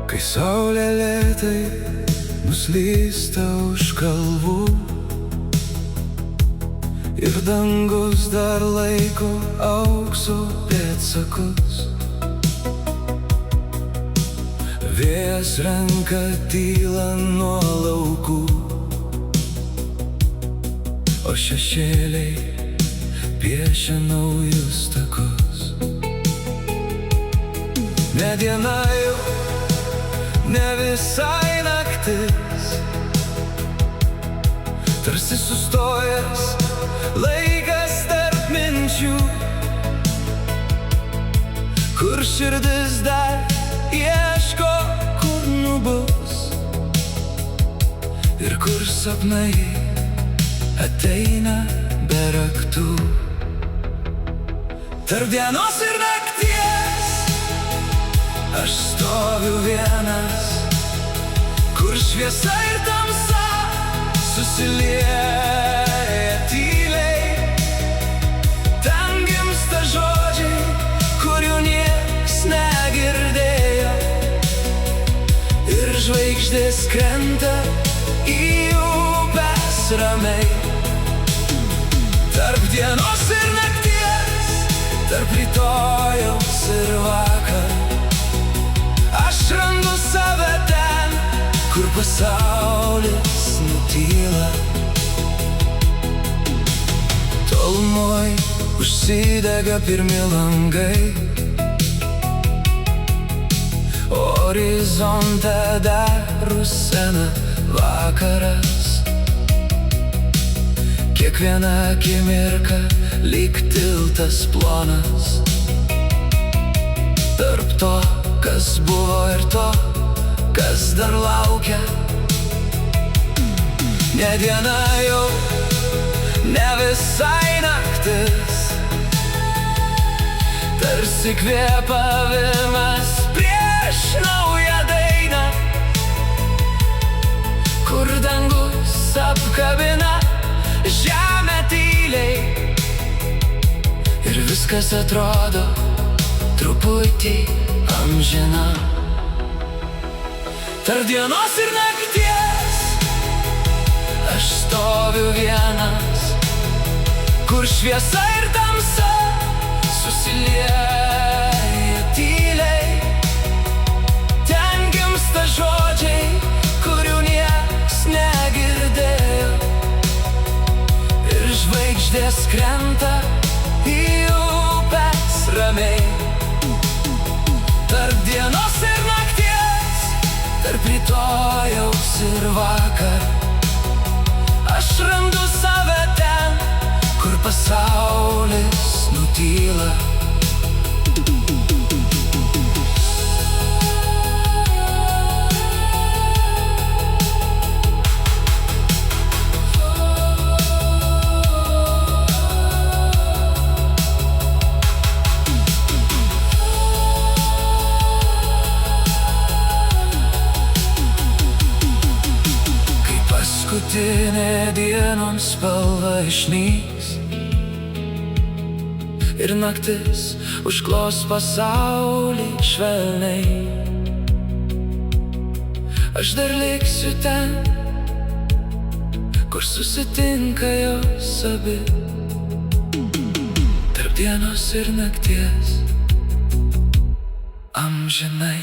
Kai saulė lėtai nuslysta už kalvų ir dangus dar laiko aukso pėdsakus, vėjas renka tylą nuo laukų, o šešėliai piešia naujus takus. Ne diena jau, ne visai naktis, tarsi sustojęs laikas tarp minčių, kur širdis dar ieško, kur nubus ir kur sapnai ateina be raktų. Tarp dienos ir nakties aš stoviu vienas, kur šviesa ir tamsa susilieja tyliai. Ten gimsta žodžiai, kurių nieks negirdėjo, ir žvaigždės krenta į upes ramiai. Tarp dienos ir nakties, tarp rytojaus ir vakar, aš randu save ten, kur pasaulis nutyla. Tolumoj užsidega pirmi langai, horizonte dar rusena vakaras. Kiekviena akimirka lyg tiltas plonas tarp to, kas buvo ir to, kas dar laukia. Ne diena jau, ne visai naktis, tarsi kvėpavimas prieš naują dainą, kur dangus apkabina žemę tyliai ir viskas atrodo truputį amžina. Tarp dienos ir nakties aš stoviu vienas, kur šviesa ir tamsa susilieja tyliai. Ten gimsta žodžiai, kurių nieks negirdėjo, ir žvaigždės krenta į upes ramiai. Tarp dienos ir nakties, tarp rytojaus ir vakar, aš randu save ten, kur pasaulis nutyla. Paskutinė dienom spalva išnyks ir naktis užklos pasaulį švelniai. Aš dar liksiu ten, kur susitinka jos abi, tarp dienos ir nakties amžinai.